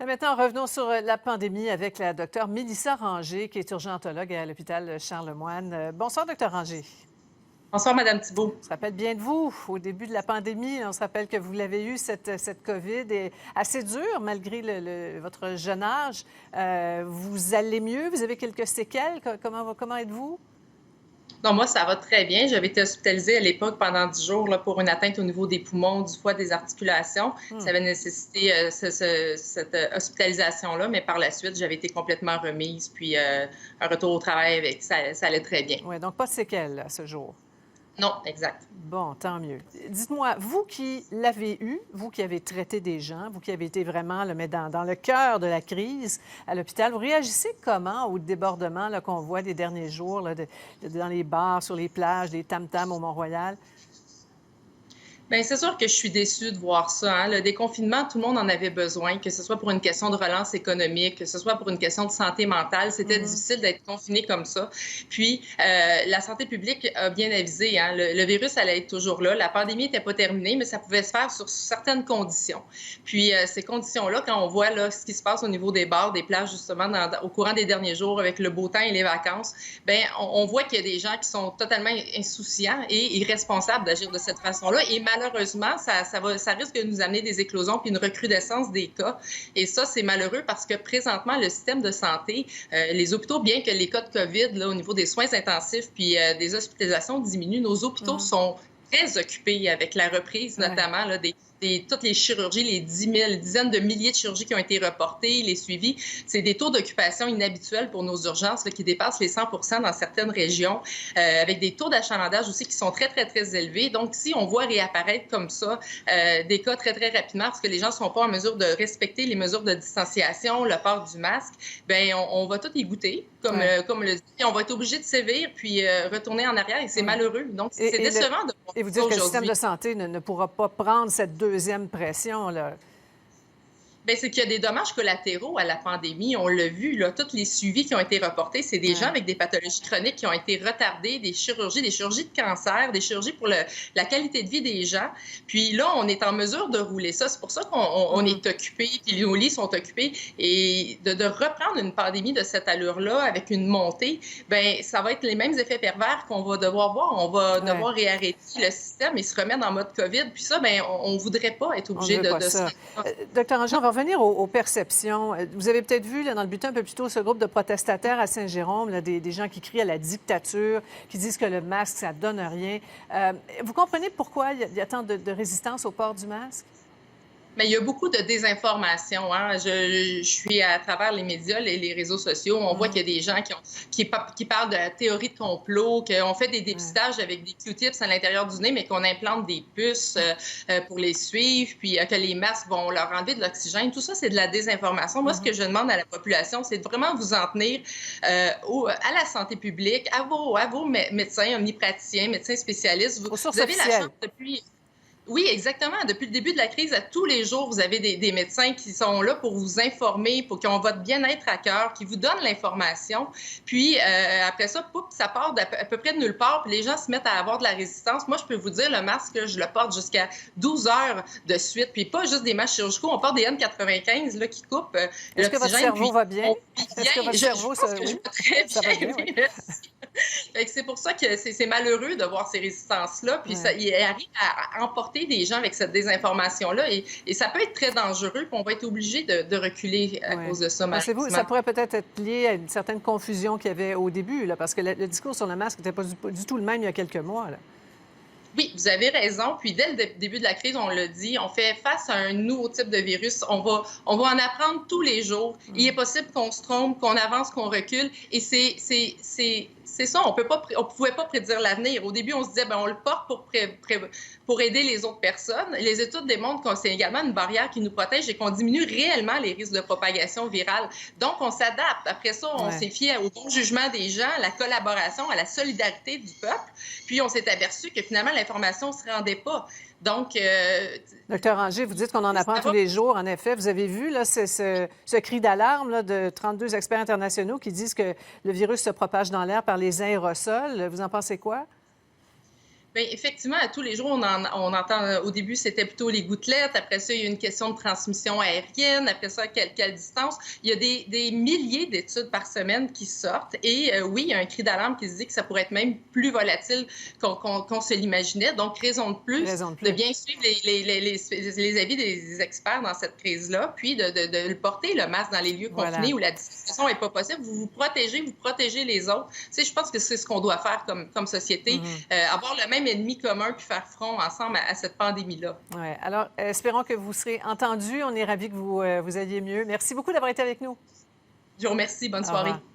Maintenant, revenons sur la pandémie avec la docteure Mélissa Ranger, qui est urgentologue à l'hôpital Charlemagne. Bonsoir, docteur Ranger. Bonsoir, Madame Thibault. On se rappelle bien de vous. Au début de la pandémie, on se rappelle que vous l'avez eu, cette COVID, est assez dure malgré votre jeune âge. Vous allez mieux? Vous avez quelques séquelles? Comment êtes-vous? Non, moi, ça va très bien. J'avais été hospitalisée à l'époque pendant 10 jours là, pour une atteinte au niveau des poumons, du foie, des articulations. Ça avait nécessité cette hospitalisation-là, mais par la suite, j'avais été complètement remise, puis un retour au travail avec ça allait très bien. Oui, donc pas de séquelles à ce jour. Non, exact. Bon, tant mieux. Dites-moi, vous qui l'avez eu, vous qui avez traité des gens, vous qui avez été vraiment dans le cœur de la crise à l'hôpital, vous réagissez comment au débordement qu'on voit des derniers jours là, dans les bars, sur les plages, des tam-tams au Mont-Royal? Bien, c'est sûr que je suis déçue de voir ça. Hein. Le déconfinement, tout le monde en avait besoin, que ce soit pour une question de relance économique, que ce soit pour une question de santé mentale. C'était difficile d'être confiné comme ça. Puis, la santé publique a bien avisé. Hein. Le virus allait être toujours là. La pandémie n'était pas terminée, mais ça pouvait se faire sur certaines conditions. Puis, ces conditions-là, quand on voit là, ce qui se passe au niveau des bars, des plages, justement, au courant des derniers jours, avec le beau temps et les vacances, bien, on voit qu'il y a des gens qui sont totalement insouciants et irresponsables d'agir de cette façon-là. Et malheureusement, ça risque de nous amener des éclosions puis une recrudescence des cas. Et ça, c'est malheureux parce que présentement, le système de santé, les hôpitaux, bien que les cas de COVID, là, au niveau des soins intensifs puis des hospitalisations diminuent, nos hôpitaux sont très occupés avec la reprise, notamment là, toutes les chirurgies, les dizaines de milliers de chirurgies qui ont été reportées, les suivis. C'est des taux d'occupation inhabituels pour nos urgences là, qui dépassent les 100 dans certaines régions, avec des taux d'achalandage aussi qui sont très, très, très élevés. Donc, si on voit réapparaître comme ça des cas très, très rapidement parce que les gens ne sont pas en mesure de respecter les mesures de distanciation, le port du masque, bien, on va tout y goûter, comme le dit. On va être obligé de sévir puis retourner en arrière et c'est malheureux. Donc, c'est décevant de voir Et vous ça dites que le aujourd'hui. système de santé ne pourra pas prendre cette deuxième pression, là. Bien, c'est qu'il y a des dommages collatéraux à la pandémie. On l'a vu, là, tous les suivis qui ont été reportés, c'est des gens avec des pathologies chroniques qui ont été retardés, des chirurgies de cancer, des chirurgies pour la qualité de vie des gens. Puis là, on est en mesure de rouler ça. C'est pour ça qu'on est occupé, puis nos lits sont occupés. Et de reprendre une pandémie de cette allure-là avec une montée, bien, ça va être les mêmes effets pervers qu'on va devoir voir. On va devoir réarrêter le système et se remettre en mode COVID. Puis ça, bien, on ne voudrait pas être obligé de Ça. Docteur Ranger, on va revenir aux perceptions. Vous avez peut-être vu là, dans le bulletin un peu plus tôt ce groupe de protestataires à Saint-Jérôme, là, des gens qui crient à la dictature, qui disent que le masque, ça donne rien. Vous comprenez pourquoi il y a tant de résistance au port du masque? Mais il y a beaucoup de désinformation. Hein? Je suis à travers les médias, les réseaux sociaux. On voit qu'il y a des gens qui parlent de théorie de complot, qu'on fait des dépistages avec des Q-tips à l'intérieur du nez, mais qu'on implante des puces pour les suivre, puis que les masques vont leur enlever de l'oxygène. Tout ça, c'est de la désinformation. Moi, ce que je demande à la population, c'est de vraiment vous en tenir à la santé publique, à vos médecins, omnipraticiens, médecins spécialistes. Vous avez la chance depuis... Oui, exactement. Depuis le début de la crise, à tous les jours, vous avez des médecins qui sont là pour vous informer, pour qui ont votre bien-être à cœur, qui vous donnent l'information. Puis, après ça, poup, ça part à peu près de nulle part, puis les gens se mettent à avoir de la résistance. Moi, je peux vous dire, le masque, je le porte jusqu'à 12 heures de suite, puis pas juste des masques chirurgicaux. On porte des N95 là, qui coupent Est-ce que votre cerveau va bien? Est-ce que votre cerveau, ça va très bien? Oui. C'est pour ça que c'est malheureux de voir ces résistances-là. Puis il arrive à emporter des gens avec cette désinformation-là. Et ça peut être très dangereux. Puis on va être obligé de reculer à cause de ça, Pensez-vous, ça pourrait peut-être être lié à une certaine confusion qu'il y avait au début, là, parce que le discours sur le masque n'était pas du tout le même il y a quelques mois, là. Oui, vous avez raison. Puis dès le début de la crise, on l'a dit, on fait face à un nouveau type de virus. On va en apprendre tous les jours. Il est possible qu'on se trompe, qu'on avance, qu'on recule. Et c'est ça, on pouvait pas prédire l'avenir. Au début, on se disait, ben on le porte pour aider les autres personnes. Les études démontrent que c'est également une barrière qui nous protège et qu'on diminue réellement les risques de propagation virale. Donc, on s'adapte. Après ça, on s'est fié au bon jugement des gens, à la collaboration, à la solidarité du peuple. Puis, on s'est aperçu que finalement, l'information ne se rendait pas. Donc, Docteur Ranger, vous dites qu'on en apprend tous les jours. En effet, vous avez vu là, ce cri d'alarme là, de 32 experts internationaux qui disent que le virus se propage dans l'air par les aérosols. Vous en pensez quoi? Bien, effectivement, à tous les jours, on entend, au début, c'était plutôt les gouttelettes. Après ça, il y a une question de transmission aérienne. Après ça, quelle distance? Il y a des milliers d'études par semaine qui sortent. Et oui, il y a un cri d'alarme qui se dit que ça pourrait être même plus volatile qu'on se l'imaginait. Donc, raison de plus Raison de de plus. bien suivre les avis des experts dans cette crise-là, puis de le porter, le masque, dans les lieux Voilà. confinés où la distanciation n'est pas possible. Vous protégez les autres. Tu sais, je pense que c'est ce qu'on doit faire comme société, avoir le même ennemi commun puis faire front ensemble à cette pandémie-là. Ouais. Alors, espérons que vous serez entendus. On est ravis que vous alliez mieux. Merci beaucoup d'avoir été avec nous. Je vous remercie. Bonne Au soirée. revoir.